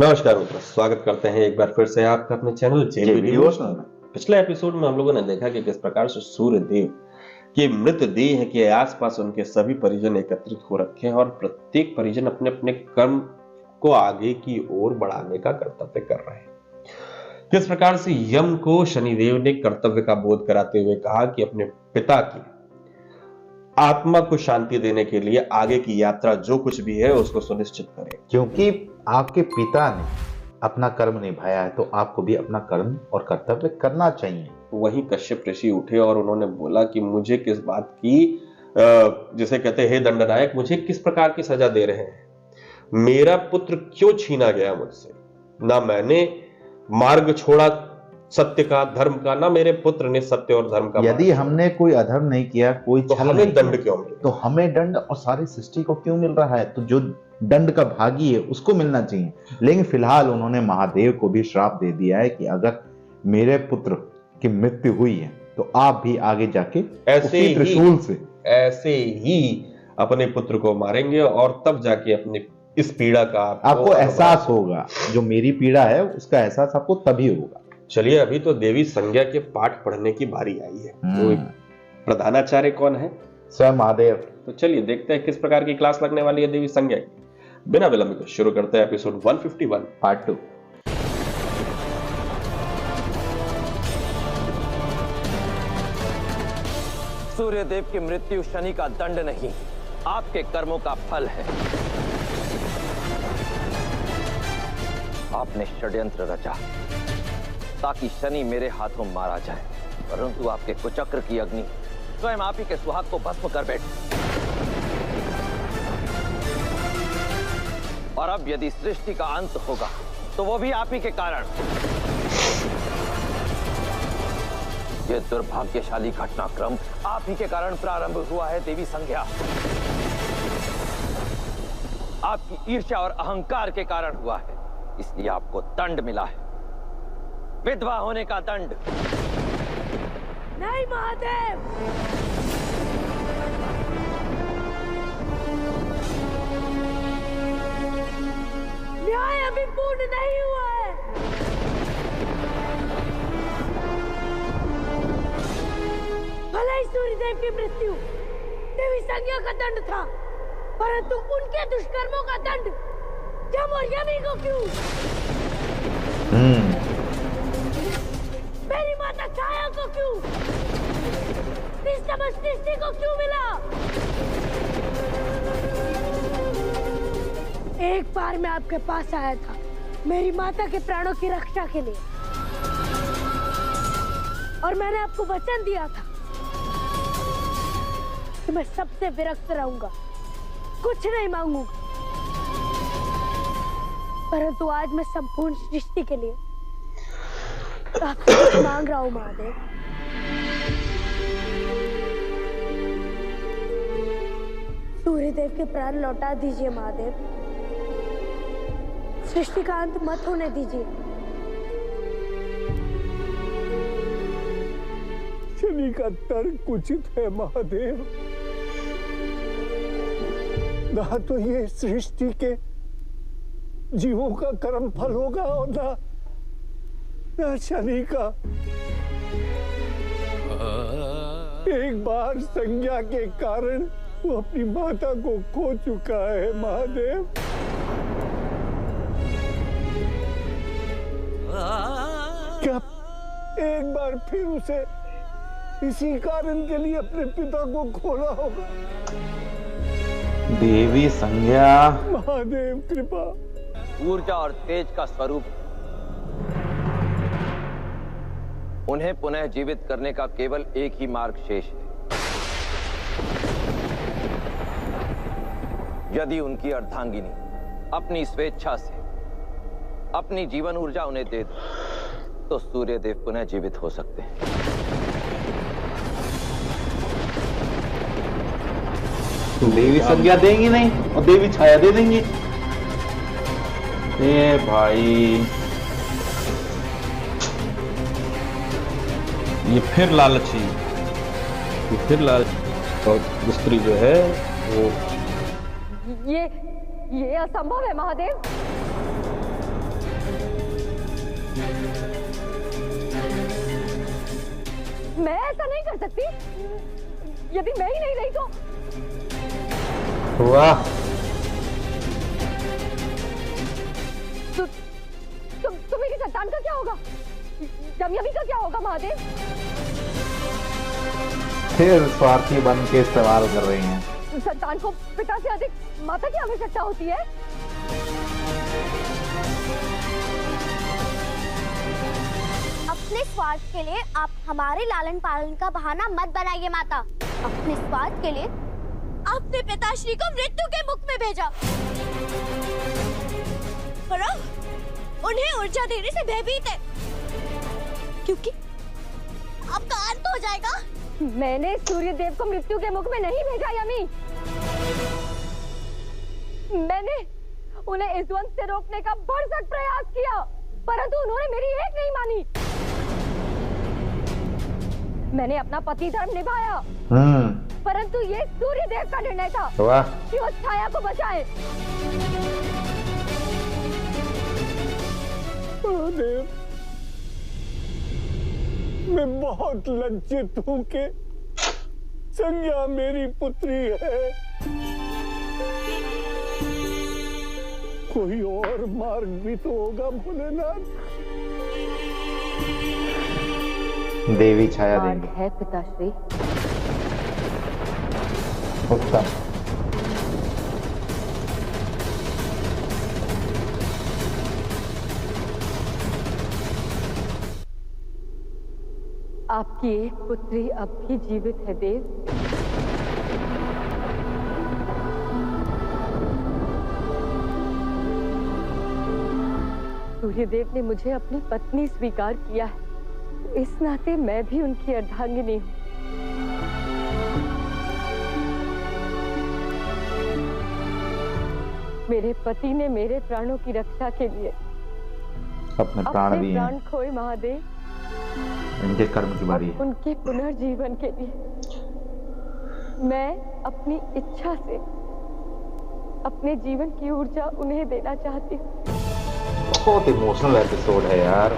नमस्कार मित्रों, स्वागत करते हैं एक बार फिर से आपका अपने चैनल जे वीडियोस में। पिछले एपिसोड में हम लोगों ने देखा कि किस प्रकार से सूर्य देव की मृत देह के आसपास उनके सभी परिजन एकत्रित हो रखे हैं और प्रत्येक परिजन अपने अपने कर्म को आगे की ओर बढ़ाने का कर्तव्य कर रहे हैं। किस प्रकार से यम को शनिदेव ने कर्तव्य का बोध कराते हुए कहा कि अपने पिता की आत्मा को शांति देने के लिए आगे की यात्रा जो कुछ भी है उसको सुनिश्चित करें, क्योंकि आपके पिता ने अपना कर्म निभाया है तो आपको भी अपना कर्म और कर्तव्य करना चाहिए। वहीं कश्यप ऋषि उठे और उन्होंने बोला कि मुझे किस बात की जिसे कहते हैं दंडनायक, मुझे किस प्रकार की सजा दे रहे हैं? मेरा पुत्र क्यों छीना गया मुझसे? ना मैंने मार्ग छोड़ा सत्य का, धर्म का, ना मेरे पुत्र ने सत्य और धर्म का। यदि हमने कोई अधर्म नहीं किया, कोई तो छल हमें नहीं दंड किया, क्यों मिले? तो हमें दंड और सारी सृष्टि को क्यों मिल रहा है? तो जो दंड का भागी है उसको मिलना चाहिए। लेकिन फिलहाल उन्होंने महादेव को भी श्राप दे दिया है कि अगर मेरे पुत्र की मृत्यु हुई है तो आप भी आगे जाके उसी त्रिशूल से ऐसे ही अपने पुत्र को मारेंगे और तब जाके अपने इस पीड़ा का आपको एहसास होगा। जो मेरी पीड़ा है उसका एहसास आपको तभी होगा। चलिए, अभी तो देवी संज्ञा के पाठ पढ़ने की बारी आई है। तो प्रधानाचार्य कौन है? स्वयं महादेव। तो चलिए देखते हैं किस प्रकार की क्लास लगने वाली है देवी संज्ञा की। बिना विलंब के शुरू करते हैं एपिसोड 151 पार्ट 2। सूर्यदेव की मृत्यु शनि का दंड नहीं, आपके कर्मों का फल है। आपने षड्यंत्र रचा ताकि शनि मेरे हाथों मारा जाए, परंतु आपके कुचक्र की अग्नि स्वयं आप ही के सुहाग को भस्म कर बैठी। और अब यदि सृष्टि का अंत होगा तो वो भी आप ही के कारण। यह दुर्भाग्यशाली घटनाक्रम आप ही के कारण प्रारंभ हुआ है देवी संज्ञा। आपकी ईर्ष्या और अहंकार के कारण हुआ है, इसलिए आपको दंड मिला है, विधवा होने का दंड। नहीं महादेव, न्याय अभी पूर्ण नहीं हुआ है। भले ही सूर्यदेव की मृत्यु देवी संज्ञा का दंड था, परंतु उनके दुष्कर्मों का दंड यम और यमी को क्यों? मेरी माता छाया को क्यों? इस समस्त सृष्टि को क्यों मिला? एक बार मैं आपके पास आया था मेरी माता के प्राणों की रक्षा के लिए, और मैंने आपको वचन दिया था कि मैं सबसे विरक्त रहूंगा, कुछ नहीं मांगूंगा। परंतु आज मैं संपूर्ण सृष्टि के लिए आपसे कुछ मांग रहा हूं महादेव। सूर्यदेव के प्राण लौटा दीजिए महादेव, सृष्टि का अंत मत होने दीजिए। शनि का तर्क उचित है महादेव। ना तो ये सृष्टि के जीवों का कर्म फल होगा और ना शनि का। एक बार संज्ञा के कारण वो अपनी माता को खो चुका है महादेव। क्या एक बार फिर उसे इसी कारण के लिए अपने पिता को खोना होगा? देवी संज्ञा। महादेव कृपा। ऊर्जा और तेज का स्वरूप उन्हें पुनः जीवित करने का केवल एक ही मार्ग शेष है। यदि उनकी अर्धांगिनी अपनी स्वेच्छा से अपनी जीवन ऊर्जा उन्हें दे दे तो सूर्यदेव पुनः जीवित हो सकते हैं। देवी संज्ञा देंगी नहीं और देवी छाया दे देंगी। ए भाई, ये फिर लालची, ये फिर लालची और स्त्री जो है वो ये असंभव है महादेव। कर सकती? यदि मैं ही नहीं रही तो वाह, तो मेरी संतान का क्या होगा? यमी का क्या होगा महादेव? फिर स्वार्थी बन के सवाल कर रही हैं। संतान को पिता से अधिक माता की आवश्यकता होती है। अपने स्वार्थ के लिए आप हमारे लालन पालन का बहाना मत बनाइए माता। अपने स्वार्थ के लिए आपने पिताश्री को मृत्यु के मुख में भेजा और अब उन्हें ऊर्जा देने से भयभीत है क्योंकि आपका अंत हो जाएगा। मैंने सूर्यदेव को मृत्यु के मुख में नहीं भेजा यमी। मैंने उन्हें इस द्वंद से रोकने का भरसक प्रयास किया, परंतु उन्होंने मेरी एक नहीं मानी। मैंने अपना पति धर्म निभाया, परंतु ये सूर्यदेव का निर्णय था कि वो छाया को बचाए। महादेव, मैं बहुत लज्जित हूँ कि संज्ञा मेरी पुत्री है। कोई और मार्ग भी तो होगा भोलेनाथ। देवी छाया देंगे। है पिताश्री। उत्तम। आपकी एक पुत्री अब भी जीवित है देव। सूर्यदेव ने मुझे अपनी पत्नी स्वीकार किया है, इस नाते मैं भी उनकी अर्धांगिनी हूँ। मेरे पति ने मेरे प्राणों की रक्षा के लिए अपने प्राण दिए, प्राण खोए महादेव। इनके कर्म की बारी है। उनके पुनर्जीवन के लिए मैं अपनी इच्छा से अपने जीवन की ऊर्जा उन्हें देना चाहती हूँ। बहुत इमोशनल एपिसोड है यार।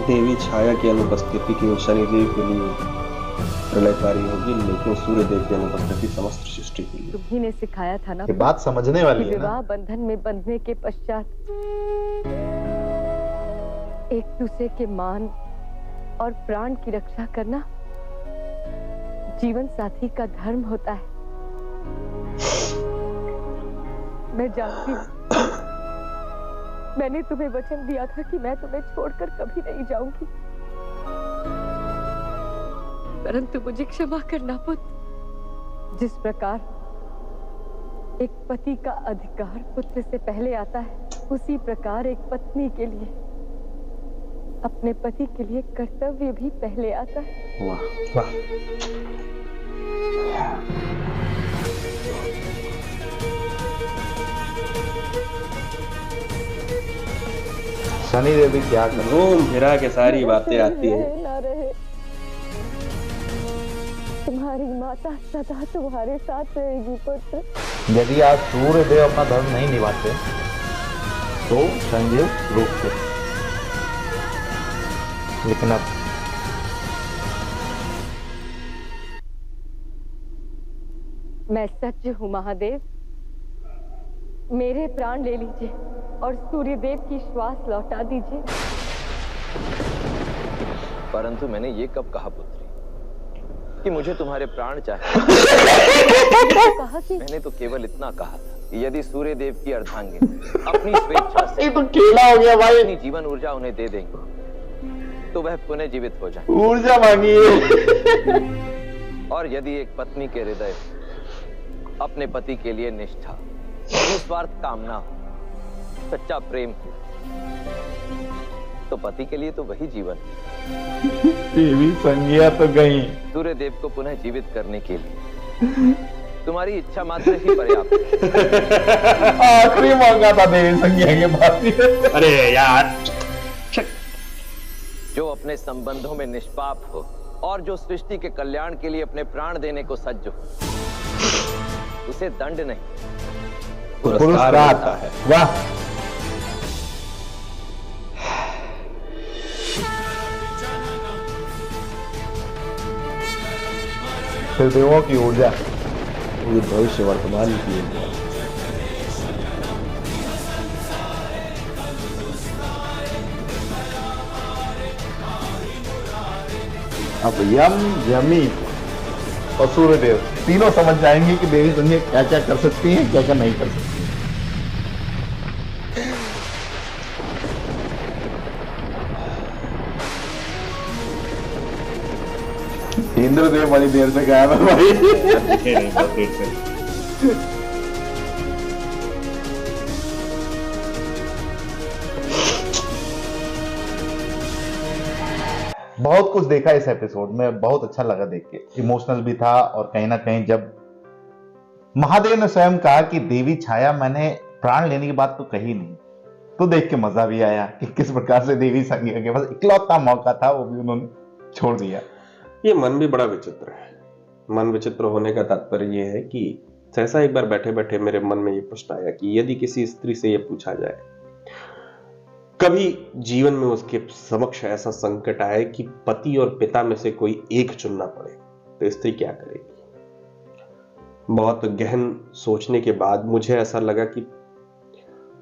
देवी छाया की अनुपस्थिति की शनिदेव के लिए प्रलयकारी होगी, लेकिन सूर्यदेव की अनुपस्थिति समस्त सृष्टि के लिए। तुम्ही ने सिखाया था ना ये बात समझने वाली है ना। विवाह बंधन में बंधने के पश्चात एक दूसरे के मान और प्राण की रक्षा करना जीवन साथी का धर्म होता है। मैं जानती हूँ, मैंने तुम्हें वचन दिया था कि मैं तुम्हें छोड़कर कभी नहीं जाऊंगी, परंतु मुझे क्षमा करना पुत्र। जिस प्रकार एक पति का अधिकार पुत्र से पहले आता है, उसी प्रकार एक पत्नी के लिए अपने पति के लिए कर्तव्य भी पहले आता है। वाह वाह। शनि देवी क्या कर घूम फिरा के सारी बातें आती हैं। ना रहे, तुम्हारी माता सदा तुम्हारे साथ रहेगी पुत्र। यदि आज सूर्यदेव अपना धर्म नहीं निभाते तो शनिदेव रोकते, लेकिन अब मैं सच हूँ महादेव। मेरे प्राण ले लीजिए और सूर्यदेव की श्वास लौटा दीजिए। परंतु मैंने ये कब कहा पुत्री कि मुझे तुम्हारे प्राण चाहिए? कहा कि मैंने तो केवल इतना कहा था कि यदि सूर्यदेव की अर्धांगिनी अपनी स्वेच्छा से तो खेला हो गया भाई। अपनी जीवन ऊर्जा उन्हें दे देंगे तो वह पुनः जीवित हो जाए। ऊर्जा मांगी है। और यदि एक पत्नी के हृदय अपने पति के लिए निष्ठा, निस्वार्थ कामना, सच्चा प्रेम हो, तो पति के लिए तो वही जीवन। देवी संज्ञा तो गई। सूर्यदेव को पुनः जीवित करने के लिए तुम्हारी इच्छा मात्र ही पर्याप्त है। आखिरी मांगा था देवी संज्ञा के बाद। अरे यार, जो अपने संबंधों में निष्पाप हो और जो सृष्टि के कल्याण के लिए अपने प्राण देने को सज्ज हो, उसे दंड नहीं पुरस्कार मिलता है। वाह, फिर देवों की ऊर्जा, ये भविष्य वर्तमान की ऊर्जा। अब यम, यमी और सूर्यदेव तीनों समझ जाएंगे कि देवी संध्या क्या क्या कर सकती है, क्या क्या नहीं कर सकती। इंद्रदेव बड़ी देर से गायब है भाई। दिखे नहीं बहुत देर से। बहुत कुछ देखा इस एपिसोड में, बहुत अच्छा लगा देख के, इमोशनल भी था। और कहीं ना कहीं जब महादेव ने स्वयं कहा कि देवी छाया मैंने प्राण लेने की बात तो कही नहीं, तो देख के मजा भी आया कि किस प्रकार से देवी संज्ञा के पास इकलौता मौका था, वो भी उन्होंने छोड़ दिया। ये मन भी बड़ा विचित्र है। मन विचित्र होने का तात्पर्य ये है कि सहसा एक बार बैठे बैठे मेरे मन में ये प्रश्न आया कि यदि किसी स्त्री से ये पूछा जाए, कभी जीवन में उसके समक्ष ऐसा संकट आए कि पति और पिता में से कोई एक चुनना पड़े, तो स्त्री क्या करेगी? बहुत गहन सोचने के बाद मुझे ऐसा लगा कि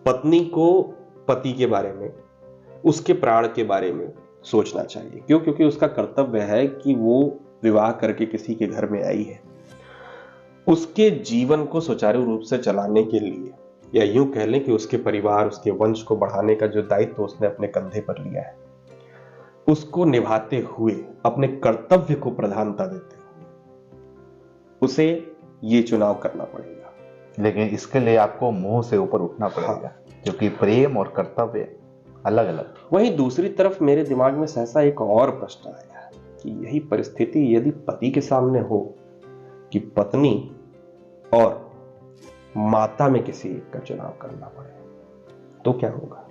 पत्नी को पति के बारे में, उसके प्राण के बारे में सोचना चाहिए। क्यों? क्योंकि उसका कर्तव्य है कि वो विवाह करके किसी के घर में आई है, उसके जीवन को सुचारू रूप से चलाने के लिए, या यूं कह लें कि उसके परिवार, उसके वंश को बढ़ाने का जो दायित्व उसने अपने कंधे पर लिया है, उसको निभाते हुए, अपने कर्तव्य को प्रधानता देते हुए उसे ये चुनाव करना पड़ेगा। लेकिन इसके लिए आपको मुंह से ऊपर उठना पड़ेगा, क्योंकि प्रेम और कर्तव्य अलग अलग। वहीं दूसरी तरफ मेरे दिमाग में सहसा एक और प्रश्न आया कि यही परिस्थिति यदि पति के सामने हो कि पत्नी और माता में किसी एक का चुनाव करना पड़े, तो क्या होगा?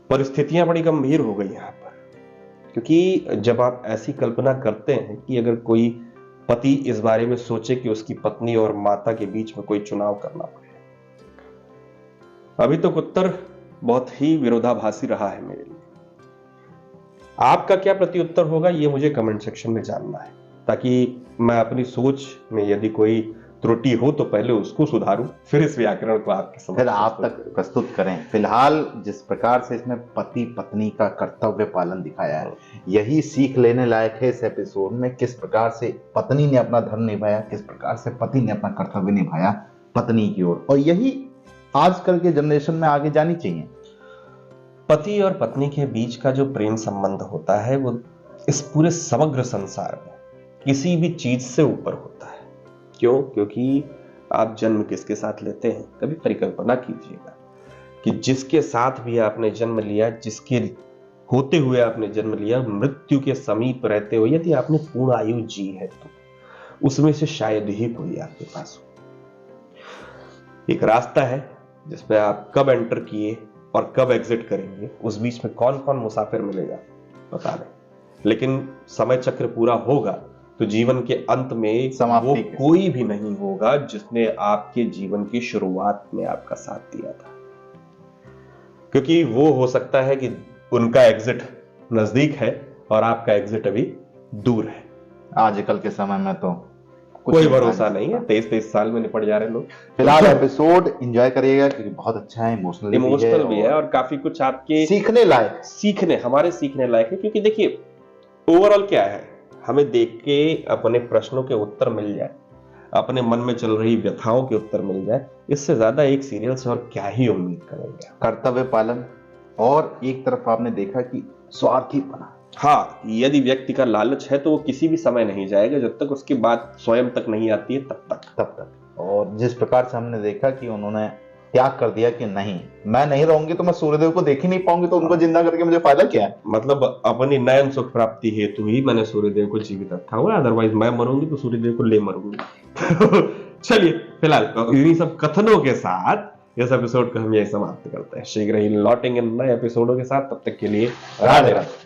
परिस्थितियां बड़ी गंभीर हो गई यहां पर, क्योंकि जब आप ऐसी कल्पना करते हैं कि अगर कोई पति इस बारे में सोचे कि उसकी पत्नी और माता के बीच में कोई चुनाव करना पड़े, अभी तक उत्तर बहुत ही विरोधाभासी रहा है मेरे लिए। आपका क्या प्रत्युत्तर होगा, ये मुझे कमेंट सेक्शन में जानना है, ताकि मैं अपनी सोच में यदि कोई त्रुटि हो तो पहले उसको सुधारूं, फिर इस व्याकरण को आपके समझ फिर आप तक प्रस्तुत करें। फिलहाल जिस प्रकार से इसमें पति पत्नी का कर्तव्य पालन दिखाया है, यही सीख लेने लायक है इस एपिसोड में। किस प्रकार से पत्नी ने अपना धर्म निभाया, किस प्रकार से पति ने अपना कर्तव्य निभाया पत्नी की ओर, और यही आजकल के जनरेशन में आगे जानी चाहिए। पति और पत्नी के बीच का जो प्रेम संबंध होता है, वो इस पूरे समग्र संसार में किसी भी चीज से ऊपर होता है। क्यों? क्योंकि आप जन्म किसके साथ लेते हैं, कभी परिकल्पना कीजिएगा कि जिसके साथ भी आपने जन्म लिया, जिसके होते हुए आपने जन्म लिया, मृत्यु के समीप रहते हुए यदि आपने पूर्ण आयु जी है, तो उसमें से शायद ही कोई आपके पास हो। एक रास्ता है जिसमें आप कब एंटर किए और कब एग्जिट करेंगे, उस बीच में कौन कौन मुसाफिर मिलेगा पता नहीं, लेकिन समय चक्र पूरा होगा तो जीवन के अंत में वो कोई भी नहीं होगा जिसने आपके जीवन की शुरुआत में आपका साथ दिया था। क्योंकि वो हो सकता है कि उनका एग्जिट नजदीक है और आपका एग्जिट अभी दूर है। आजकल के समय में तो कोई भरोसा नहीं है, 23 साल में निपट जा रहे लोग। फिलहाल एपिसोड एंजॉय करिएगा क्योंकि बहुत अच्छा है, इमोशनल भी है और काफी कुछ आपके सीखने लायक, हमारे सीखने लायक है। क्योंकि देखिए ओवरऑल क्या है, हमें देख के अपने प्रश्नों के उत्तर मिल जाए, अपने मन में चल रही व्यथाओं के उत्तर मिल जाए, इससे ज्यादा एक सीरियल से और क्या ही उम्मीद करेंगे। कर्तव्य पालन, और एक तरफ आपने देखा कि स्वार्थीपना। हाँ, यदि व्यक्ति का लालच है तो वो किसी भी समय नहीं जाएगा जब तक उसकी बात स्वयं तक नहीं आती है, तब तक। और जिस प्रकार से हमने देखा कि उन्होंने त्याग कर दिया कि नहीं, मैं नहीं रहूंगी तो मैं सूर्यदेव को देख ही नहीं पाऊंगी, तो उनको जिंदा करके मुझे फायदा क्या है। मतलब अपनी नयन सुख प्राप्ति हेतु ही मैंने सूर्यदेव को जीवित रखा हुआ, अदरवाइज मैं मरूंगी तो सूर्यदेव को ले मरूंगी। चलिए फिलहाल इन्हीं सब कथनों के साथ इस एपिसोड को हम यही समाप्त करते हैं। शीघ्र ही लौटेंगे नए एपिसोडों के साथ, तब तक के लिए राधे राधे।